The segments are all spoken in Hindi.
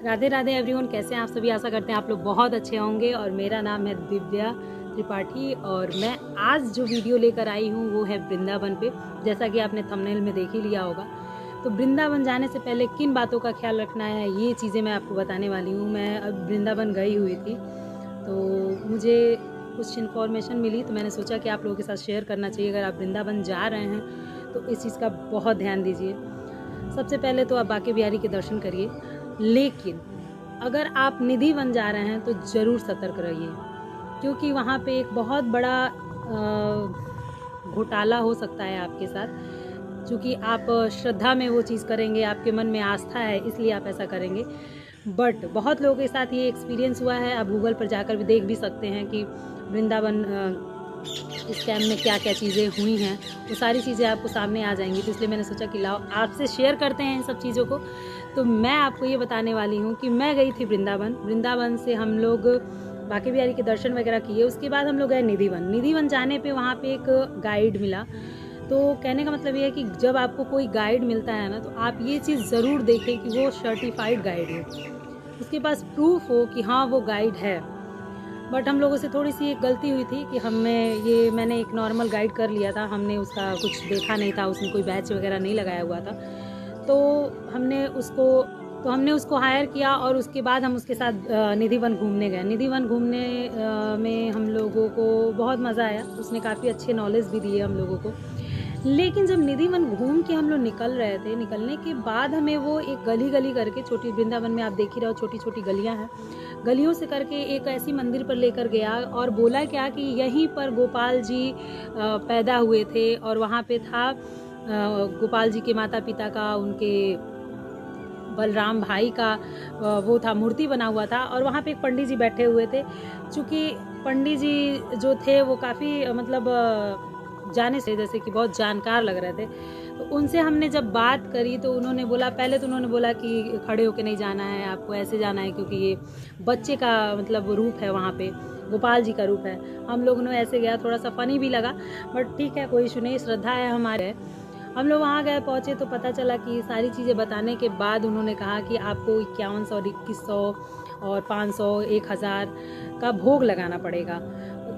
राधे राधे एवरीवन, कैसे हैं आप सभी। आशा करते हैं आप लोग बहुत अच्छे होंगे। और मेरा नाम है दिव्या त्रिपाठी और मैं आज जो वीडियो लेकर आई हूँ वो है वृंदावन पे। जैसा कि आपने थंबनेल में देख ही लिया होगा। तो वृंदावन जाने से पहले किन बातों का ख्याल रखना है ये चीज़ें मैं आपको बताने वाली हूँ। मैं अब वृंदावन गई हुई थी तो मुझे कुछ इन्फॉर्मेशन मिली, तो मैंने सोचा कि आप लोगों के साथ शेयर करना चाहिए। अगर आप वृंदावन जा रहे हैं तो इस चीज़ का बहुत ध्यान दीजिए। सबसे पहले तो आप बांके बिहारी के दर्शन करिए, लेकिन अगर आप निधि वन जा रहे हैं तो ज़रूर सतर्क रहिए, क्योंकि वहाँ पे एक बहुत बड़ा घोटाला हो सकता है आपके साथ। क्योंकि आप श्रद्धा में वो चीज़ करेंगे, आपके मन में आस्था है इसलिए आप ऐसा करेंगे। बट बहुत लोगों के साथ ये एक्सपीरियंस हुआ है। आप गूगल पर जाकर भी देख भी सकते हैं कि वृंदावन स्कैम में क्या क्या चीज़ें हुई हैं, वो सारी चीज़ें आपको सामने आ जाएंगी। तो इसलिए मैंने सोचा कि लाओ आपसे शेयर करते हैं इन सब चीज़ों को। तो मैं आपको ये बताने वाली हूँ कि मैं गई थी वृंदावन से हम लोग बांके बिहारी के दर्शन वगैरह किए। उसके बाद हम लोग गए निधि वन जाने पे वहाँ पे एक गाइड मिला। तो कहने का मतलब ये है कि जब आपको कोई गाइड मिलता है ना, तो आप ये चीज़ ज़रूर देखें कि वो सर्टिफाइड गाइड हो, उसके पास प्रूफ हो कि हाँ वो गाइड है। बट हम लोगों से थोड़ी सी एक गलती हुई थी कि मैंने एक नॉर्मल गाइड कर लिया था। हमने उसका कुछ देखा नहीं था, उसने कोई बैच वगैरह नहीं लगाया हुआ था। तो हमने उसको हायर किया और उसके बाद हम उसके साथ निधि वन घूमने गए। निधि वन घूमने में हम लोगों को बहुत मज़ा आया। उसने काफ़ी अच्छे नॉलेज भी दिए हम लोगों को। लेकिन जब निधि वन घूम के हम लोग निकल रहे थे, निकलने के बाद हमें वो एक गली गली करके, छोटी वृंदावन में आप देख ही रहो छोटी छोटी गलियां हैं, गलियों से करके एक ऐसी मंदिर पर लेकर गया और बोला क्या कि यहीं पर गोपाल जी पैदा हुए थे। और वहाँ पे था गोपाल जी के माता पिता का, उनके बलराम भाई का वो था, मूर्ति बना हुआ था। और वहाँ पे एक पंडित जी बैठे हुए थे। चूँकि पंडित जी जो थे वो काफ़ी जाने से जैसे कि बहुत जानकार लग रहे थे। तो उनसे हमने जब बात करी तो उन्होंने बोला कि खड़े होके नहीं जाना है, आपको ऐसे जाना है, क्योंकि ये बच्चे का रूप है, वहाँ पे गोपाल जी का रूप है। हम लोगों ने ऐसे गया, थोड़ा सा फनी भी लगा, बट ठीक है, कोई इशू नहीं, श्रद्धा है हमारे। हम लोग वहाँ गए, पहुँचे तो पता चला कि सारी चीज़ें बताने के बाद उन्होंने कहा कि आपको 5100, 2100 और 500, 1000 का भोग लगाना पड़ेगा।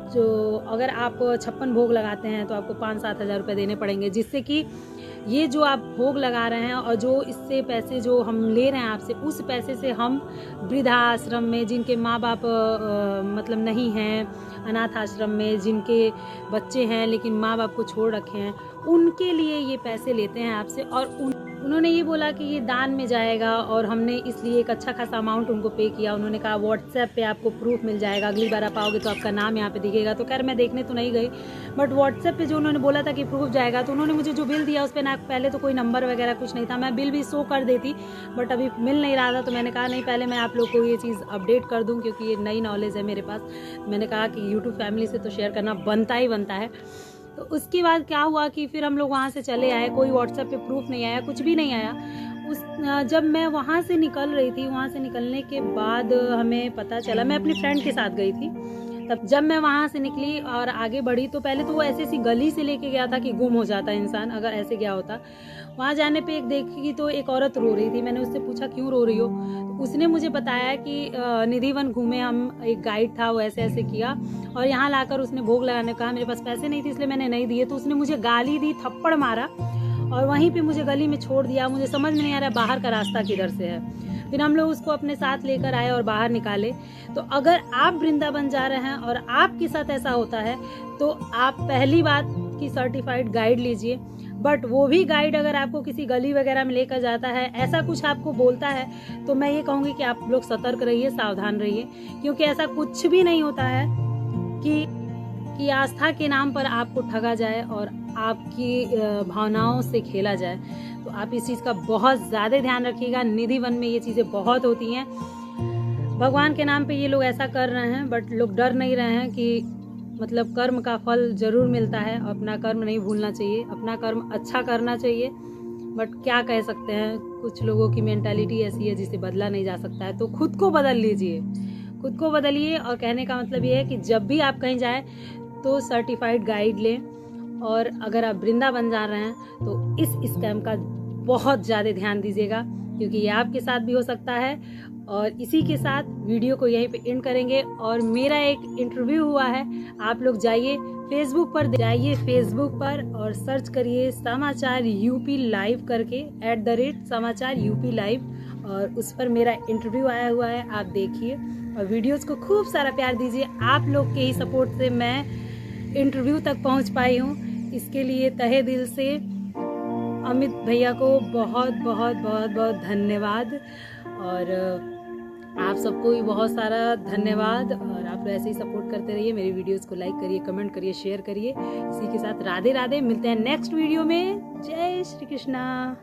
जो अगर आप 56 भोग लगाते हैं तो आपको 5-7 हज़ार रुपये देने पड़ेंगे, जिससे कि ये जो आप भोग लगा रहे हैं और जो इससे पैसे जो हम ले रहे हैं आपसे, उस पैसे से हम वृद्धाश्रम में जिनके माँ बाप नहीं हैं, अनाथ आश्रम में जिनके बच्चे हैं लेकिन माँ बाप को छोड़ रखे हैं, उनके लिए ये पैसे लेते हैं आपसे। और उन्होंने ये बोला कि ये दान में जाएगा, और हमने इसलिए एक अच्छा खासा अमाउंट उनको पे किया। उन्होंने कहा व्हाट्सएप पे आपको प्रूफ मिल जाएगा, अगली बार आप आओगे तो आपका नाम यहाँ पे दिखेगा। तो खैर मैं देखने तो नहीं गई, बट व्हाट्सएप पे जो उन्होंने बोला था कि प्रूफ जाएगा, तो उन्होंने मुझे जो बिल दिया उस पर ना पहले तो कोई नंबर वगैरह कुछ नहीं था। मैं बिल भी शो कर देती, बट अभी मिल नहीं रहा था। तो मैंने कहा नहीं, पहले मैं आप लोग को ये चीज़ अपडेट कर दूँ, क्योंकि ये नई नॉलेज है मेरे पास। मैंने कहा कि यूट्यूब फैमिली से तो शेयर करना बनता ही बनता है। तो उसके बाद क्या हुआ कि फिर हम लोग वहाँ से चले आए। कोई व्हाट्सएप पे प्रूफ नहीं आया, कुछ भी नहीं आया। जब मैं वहाँ से निकल रही थी, वहाँ से निकलने के बाद हमें पता चला, मैं अपनी फ्रेंड के साथ गई थी। तब जब मैं वहाँ से निकली और आगे बढ़ी तो पहले तो वो ऐसी गली से लेके गया था कि गुम हो जाता इंसान अगर ऐसे गया होता। वहाँ जाने पे एक देखी तो एक औरत रो रही थी। मैंने उससे पूछा क्यों रो रही हो, तो उसने मुझे बताया कि निधि वन घूमे हम, एक गाइड था वो ऐसे ऐसे किया, और यहाँ लाकर उसने भोग लगाने कहा। मेरे पास पैसे नहीं थे इसलिए मैंने नहीं दिए, तो उसने मुझे गाली दी, थप्पड़ मारा और वहीं पे मुझे गली में छोड़ दिया। मुझे समझ में नहीं आ रहा बाहर का रास्ता किधर से है। फिर हम लोग उसको अपने साथ लेकर आए और बाहर निकाले। तो अगर आप वृंदावन जा रहे हैं और आपके साथ ऐसा होता है तो आप पहली बात की सर्टिफाइड गाइड लीजिए। बट वो भी गाइड अगर आपको किसी गली वगैरह में लेकर जाता है, ऐसा कुछ आपको बोलता है, तो मैं ये कहूँगी कि आप लोग सतर्क रहिए, सावधान रहिए, क्योंकि ऐसा कुछ भी नहीं होता है कि आस्था के नाम पर आपको ठगा जाए और आपकी भावनाओं से खेला जाए। तो आप इस चीज़ का बहुत ज़्यादा ध्यान रखिएगा। निधि वन में ये चीज़ें बहुत होती हैं। भगवान के नाम पे ये लोग ऐसा कर रहे हैं, बट लोग डर नहीं रहे हैं कि कर्म का फल ज़रूर मिलता है। अपना कर्म नहीं भूलना चाहिए, अपना कर्म अच्छा करना चाहिए। बट क्या कह सकते हैं, कुछ लोगों की मेंटालिटी ऐसी है जिसे बदला नहीं जा सकता है। तो खुद को बदल लीजिए, खुद को बदलिए। और कहने का मतलब ये है कि जब भी आप कहीं जाएं तो सर्टिफाइड गाइड लें। और अगर आप वृंदावन जा रहे हैं तो इस स्कैम का बहुत ज़्यादा ध्यान दीजिएगा, क्योंकि ये आपके साथ भी हो सकता है और इसी के साथ वीडियो को यहीं पे एंड करेंगे। और मेरा एक इंटरव्यू हुआ है, आप लोग जाइए फेसबुक पर और सर्च करिए समाचार यूपी लाइव करके @समाचार यूपी लाइव, और उस पर मेरा इंटरव्यू आया हुआ है, आप देखिए और वीडियोस को खूब सारा प्यार दीजिए। आप लोग के ही सपोर्ट से मैं इंटरव्यू तक पहुंच पाई हूं, इसके लिए तहे दिल से अमित भैया को बहुत बहुत बहुत बहुत धन्यवाद। और आप सबको भी बहुत सारा धन्यवाद, और आप लोग ऐसे ही सपोर्ट करते रहिए, मेरी वीडियोस को लाइक करिए, कमेंट करिए, शेयर करिए। इसी के साथ राधे राधे, मिलते हैं नेक्स्ट वीडियो में। जय श्री कृष्णा।